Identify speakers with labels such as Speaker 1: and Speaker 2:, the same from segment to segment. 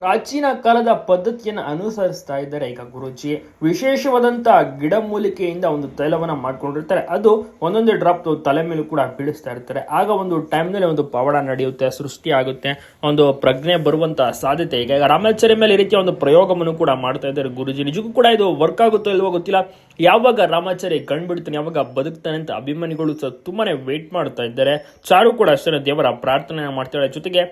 Speaker 1: ಪ್ರಾಚೀನ ಕಾಲದ ಪದ್ಧತಿಯನ್ನು ಅನುಸರಿಸ್ತಾ ಇದ್ದಾರೆ ಈಗ ಗುರೂಜಿ. ವಿಶೇಷವಾದಂತಹ ಗಿಡಮೂಲಿಕೆಯಿಂದ ಒಂದು ತೈಲವನ್ನ ಮಾಡ್ಕೊಂಡಿರ್ತಾರೆ. ಅದು ಒಂದೊಂದೇ ಡ್ರಾಪ್ ತಲೆ ಮೇಲೂ ಕೂಡ ಬೀಳಿಸ್ತಾ ಇರ್ತಾರೆ. ಆಗ ಒಂದು ಟೈಮ್ನಲ್ಲಿ ಒಂದು ಪವಾಡ ನಡೆಯುತ್ತೆ, ಸೃಷ್ಟಿ ಆಗುತ್ತೆ, ಒಂದು ಪ್ರಜ್ಞೆ ಬರುವಂತಹ ಸಾಧ್ಯತೆ. ಈಗ ರಾಮಾಚಾರ್ಯ ಮೇಲೆ ಈ ರೀತಿಯ ಒಂದು ಪ್ರಯೋಗವನ್ನು ಕೂಡ ಮಾಡ್ತಾ ಇದ್ದಾರೆ ಗುರೂಜಿ. ನಿಜಕ್ಕೂ ಕೂಡ ಇದು ವರ್ಕ್ ಆಗುತ್ತೋ ಇಲ್ವೋ ಗೊತ್ತಿಲ್ಲ. ಯಾವಾಗ ರಾಮಾಚಾರ್ಯ ಕಂಡುಬಿಡ್ತಾನೆ, ಯಾವಾಗ ಬದುಕ್ತಾನೆ ಅಂತ ಅಭಿಮಾನಿಗಳು ತುಂಬಾನೇ ವೇಟ್ ಮಾಡ್ತಾ ಇದ್ದಾರೆ. ಚಾರು ಕೂಡ ಅಷ್ಟೇ ದೇವರ ಪ್ರಾರ್ಥನೆ ಮಾಡ್ತಾಳೆ. ಜೊತೆಗೆ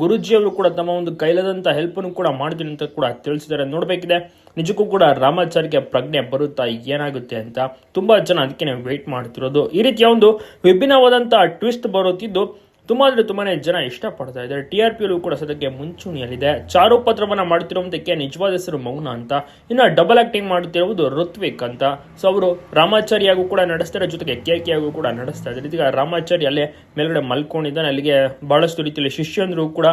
Speaker 1: ಗುರೂಜಿಯವರು ಕೂಡ ತಮ್ಮ ಒಂದು ಕೈಲಾದಂತ ಹೆಲ್ಪ್ ಕೂಡ ಮಾಡ್ತೀನಿ ಅಂತ ಕೂಡ ತಿಳಿಸಿದ್ದಾರೆ. ನೋಡ್ಬೇಕಿದೆ ನಿಜಕ್ಕೂ ಕೂಡ ರಾಮಾಚಾರ್ಯಗೆ ಪ್ರಜ್ಞೆ ಬರುತ್ತಾ, ಏನಾಗುತ್ತೆ ಅಂತ ತುಂಬಾ ಜನ ಅದಕ್ಕೆ ವೇಟ್ ಮಾಡ್ತಿರೋದು. ಈ ರೀತಿಯ ಒಂದು ವಿಭಿನ್ನವಾದಂತಹ ಟ್ವಿಸ್ಟ್ ಬರುತ್ತಿದ್ದು ತುಂಬಾನೇ ಜನ ಇಷ್ಟಪಡ್ತಾ ಇದ್ದಾರೆ. TRP ಕೂಡ ಸದ್ಯಕ್ಕೆ ಮುಂಚೂಣಿಯಲ್ಲಿದೆ. ಚಾರು ಪಾತ್ರವನ್ನ ಮಾಡುತ್ತಿರುವುದಕ್ಕೆ ನಿಜವಾದ ಹೆಸರು ಮೌನ ಅಂತ, ಇನ್ನು ಡಬಲ್ ಆಕ್ಟಿಂಗ್ ಮಾಡುತ್ತಿರುವುದು ಋತ್ವಿಕ್ ಅಂತ. ಸೊ ಅವರು ರಾಮಾಚಾರ್ಯಾಗೂ ಕೂಡ ನಡೆಸ್ತಾರೆ, ಜೊತೆಗೆ KK ಕೂಡ ನಡೆಸ್ತಾ ಇದ್ದಾರೆ. ಈಗ ರಾಮಾಚಾರ್ಯ ಅಲ್ಲೇ ಮೇಲ್ಗಡೆ ಮಲ್ಕೊಂಡಿದ್ದಾನೆ. ಅಲ್ಲಿಗೆ ಬಹಳಷ್ಟು ರೀತಿಯಲ್ಲಿ ಶಿಷ್ಯಂದ್ರು ಕೂಡ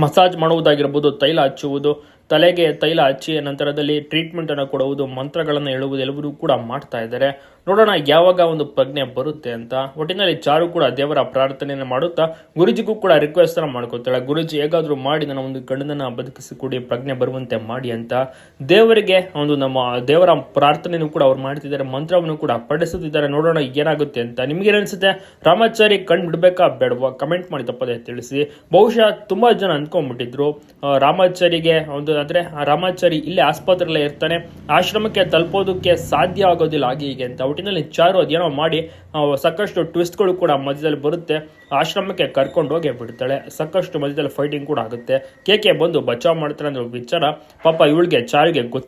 Speaker 1: ಮಸಾಜ್ ಮಾಡುವುದಾಗಿರ್ಬೋದು, ತೈಲ ಹಚ್ಚುವುದು, ತಲೆಗೆ ತೈಲ ಹಚ್ಚಿ ನಂತರದಲ್ಲಿ ಟ್ರೀಟ್ಮೆಂಟ್ ಅನ್ನು ಕೊಡುವುದು, ಮಂತ್ರಗಳನ್ನು ಹೇಳುವುದು ಎಲ್ಲವೂ ಕೂಡ ಮಾಡ್ತಾ ಇದ್ದಾರೆ. ನೋಡೋಣ ಯಾವಾಗ ಒಂದು ಪ್ರಜ್ಞೆ ಬರುತ್ತೆ ಅಂತ. ಒಟ್ಟಿನಲ್ಲಿ ಚಾರು ಕೂಡ ದೇವರ ಪ್ರಾರ್ಥನೆಯನ್ನು ಮಾಡುತ್ತಾ ಗುರುಜಿಗೂ ಕೂಡ ರಿಕ್ವೆಸ್ಟ್ ಅನ್ನ ಮಾಡ್ಕೊತಾಳೆ. ಗುರುಜಿ ಹೇಗಾದ್ರೂ ಮಾಡಿ ನನ್ನ ಒಂದು ಗಂಡನನ್ನ ಬದುಕಿಸಿಕೊಡಿ, ಪ್ರಜ್ಞೆ ಬರುವಂತೆ ಮಾಡಿ ಅಂತ ದೇವರಿಗೆ ಒಂದು ನಮ್ಮ ದೇವರ ಪ್ರಾರ್ಥನೆಯನ್ನು ಕೂಡ ಅವ್ರು ಮಾಡ್ತಿದ್ದಾರೆ, ಮಂತ್ರವನ್ನು ಕೂಡ ಪಡಿಸುತ್ತಿದ್ದಾರೆ. ನೋಡೋಣ ಏನಾಗುತ್ತೆ ಅಂತ. ನಿಮ್ಗೆ ಅನ್ಸುತ್ತೆ ರಾಮಾಚಾರಿ ಕಂಡು ಬಿಡ್ಬೇಕಾ ಬೇಡವಾ? ಕಮೆಂಟ್ ಮಾಡಿ ತಪ್ಪದೆ ತಿಳಿಸಿ. ಬಹುಶಃ ತುಂಬಾ ಜನ ಅಂದ್ಕೊಂಡ್ಬಿಟ್ಟಿದ್ರು ರಾಮಾಚಾರಿಗೆ ಒಂದು ಆದ್ರೆ ರಾಮಾಚಾರಿ ಇಲ್ಲಿ ಆಸ್ಪತ್ರೆಯಲ್ಲೇ ಇರ್ತಾನೆ, ಆಶ್ರಮಕ್ಕೆ ತಲುಪೋದಕ್ಕೆ ಸಾಧ್ಯ ಆಗೋದಿಲ್ಲ ಹಾಗೆ ಹೀಗೆ ಅಂತ. ಒಟ್ಟಿನಲ್ಲಿ ಚಾರು ಅದೇನೋ ಮಾಡಿ ಸಾಕಷ್ಟು ಟ್ವಿಸ್ಟ್ಗಳು ಕೂಡ ಮಧ್ಯದಲ್ಲಿ ಬರುತ್ತೆ. ಆಶ್ರಮಕ್ಕೆ ಕರ್ಕೊಂಡು ಹೋಗಿ ಬಿಡ್ತಾಳೆ. ಸಾಕಷ್ಟು ಮಧ್ಯದಲ್ಲಿ ಫೈಟಿಂಗ್ ಕೂಡ ಆಗುತ್ತೆ. KK ಬಂದು ಬಚಾವ್ ಮಾಡ್ತಾಳೆ ಅಂದ್ರೆ ವಿಚಾರ ಪಾಪ ಇವಳಿಗೆ ಚಾರಿಗೆ ಗೊತ್ತು.